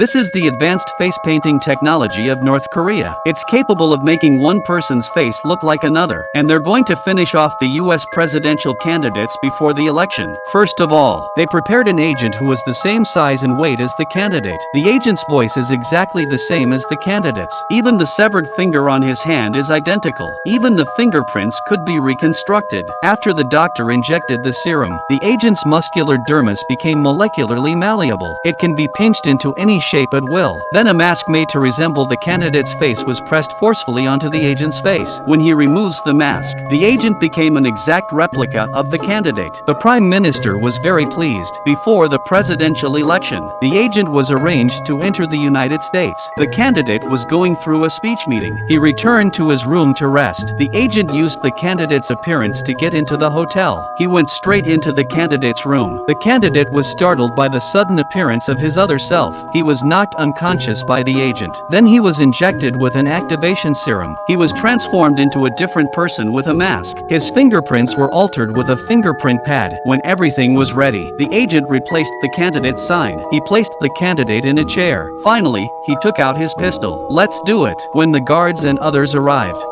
This is the advanced face painting technology of North Korea. It's capable of making one person's face look like another, and they're going to finish off the US presidential candidates before the election. First of all, they prepared an agent who was the same size and weight as the candidate. The agent's voice is exactly the same as the candidate's. Even the severed finger on his hand is identical. Even the fingerprints could be reconstructed. After the doctor injected the serum, the agent's muscular dermis became molecularly malleable. It can be pinched into any shape at will. Then a mask made to resemble the candidate's face was pressed forcefully onto the agent's face. When he removes the mask, the agent became an exact replica of the candidate. The Prime Minister was very pleased. Before the presidential election, the agent was arranged to enter the United States. The candidate was going through a speech meeting. He returned to his room to rest. The agent used the candidate's appearance to get into the hotel. He went straight into the candidate's room. The candidate was startled by the sudden appearance of his other self. He was knocked unconscious by the agent. Then he was injected with an activation serum. He was transformed into a different person with a mask. His fingerprints were altered with a fingerprint pad. When everything was ready, the agent replaced the candidate's sign. He placed the candidate in a chair. Finally, he took out his pistol. "Let's do it." When the guards and others arrived,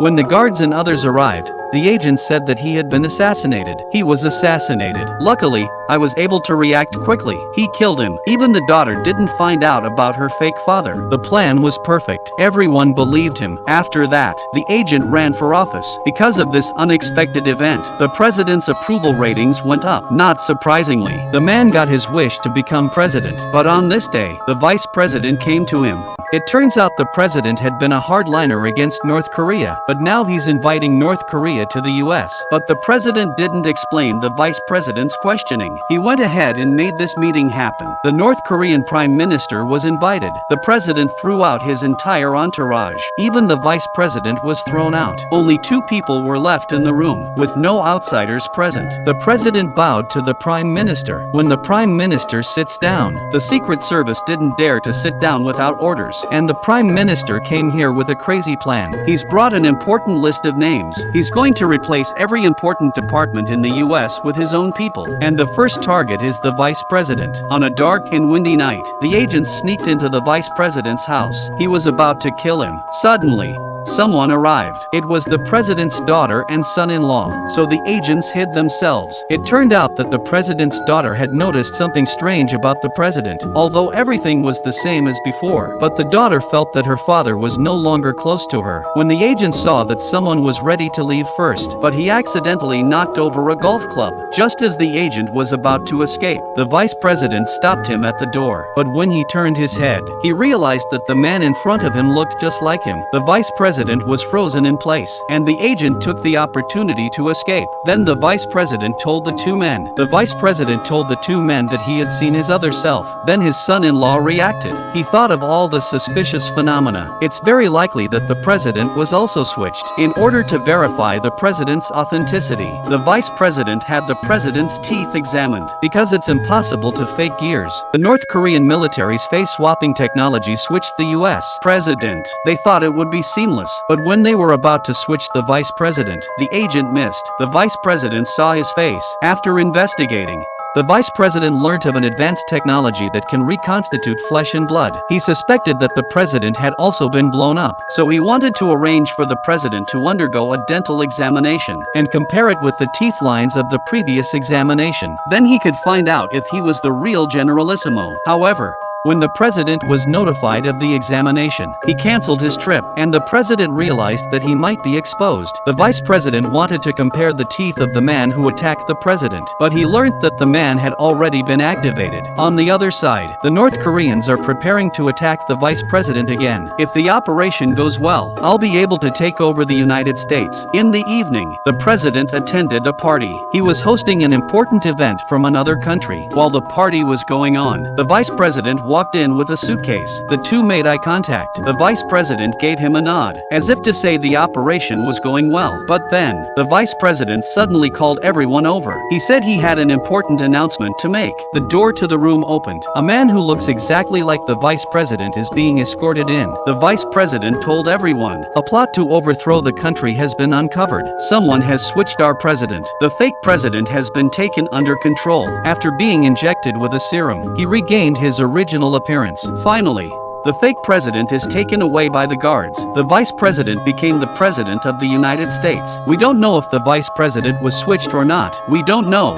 the agent said that he had been assassinated. He was assassinated. Luckily, I was able to react quickly. He killed him. Even the daughter didn't find out about her fake father. The plan was perfect. Everyone believed him. After that, the agent ran for office. Because of this unexpected event, the president's approval ratings went up. Not surprisingly, the man got his wish to become president. But on this day, the vice president came to him. It turns out the president had been a hardliner against North Korea, but now he's inviting North Korea to the US. But the president didn't explain the vice president's questioning. He went ahead and made this meeting happen. The North Korean prime minister was invited. The president threw out his entire entourage. Even the vice president was thrown out. Only 2 people were left in the room, with no outsiders present. The president bowed to the prime minister. When the prime minister sits down, the Secret Service didn't dare to sit down without orders. And the prime minister came here with a crazy plan. He's brought an important list of names. He's going to replace every important department in the US with his own people. And the first target is the vice president. On a dark and windy night, the agents sneaked into the vice president's house. He was about to kill him. Suddenly, someone arrived. It was the president's daughter and son-in-law, so the agents hid themselves. It turned out that the president's daughter had noticed something strange about the president, although everything was the same as before. But the daughter felt that her father was no longer close to her. When the agent saw that someone was ready to leave first, but he accidentally knocked over a golf club. Just as the agent was about to escape, the vice president stopped him at the door. But when he turned his head, he realized that the man in front of him looked just like him. The vice president was frozen in place, and the agent took the opportunity to escape. Then the vice president told the 2 men. The vice president told the 2 men that he had seen his other self. Then his son-in-law reacted. He thought of all the suspicious phenomena. It's very likely that the president was also switched. In order to verify the president's authenticity, the vice president had the president's teeth examined. Because it's impossible to fake ears, the North Korean military's face-swapping technology switched the US president. They thought it would be seamless. But when they were about to switch the vice president, the agent missed. The vice president saw his face. After investigating, the vice president learnt of an advanced technology that can reconstitute flesh and blood. He suspected that the president had also been blown up, so he wanted to arrange for the president to undergo a dental examination and compare it with the teeth lines of the previous examination. Then he could find out if he was the real Generalissimo. However, when the president was notified of the examination, he canceled his trip, and the president realized that he might be exposed. The vice president wanted to compare the teeth of the man who attacked the president, but he learned that the man had already been activated. On the other side, the North Koreans are preparing to attack the vice president again. If the operation goes well, I'll be able to take over the United States. In the evening, the president attended a party. He was hosting an important event from another country. While the party was going on, the vice president walked in with a suitcase. The 2 made eye contact. The vice president gave him a nod, as if to say the operation was going well. But then, the vice president suddenly called everyone over. He said he had an important announcement to make. The door to the room opened. A man who looks exactly like the vice president is being escorted in. The vice president told everyone, "A plot to overthrow the country has been uncovered. Someone has switched our president. The fake president has been taken under control." After being injected with a serum, he regained his original original appearance. Finally, the fake president is taken away by the guards. The vice president became the president of the United States. We don't know if the vice president was switched or not. We don't know.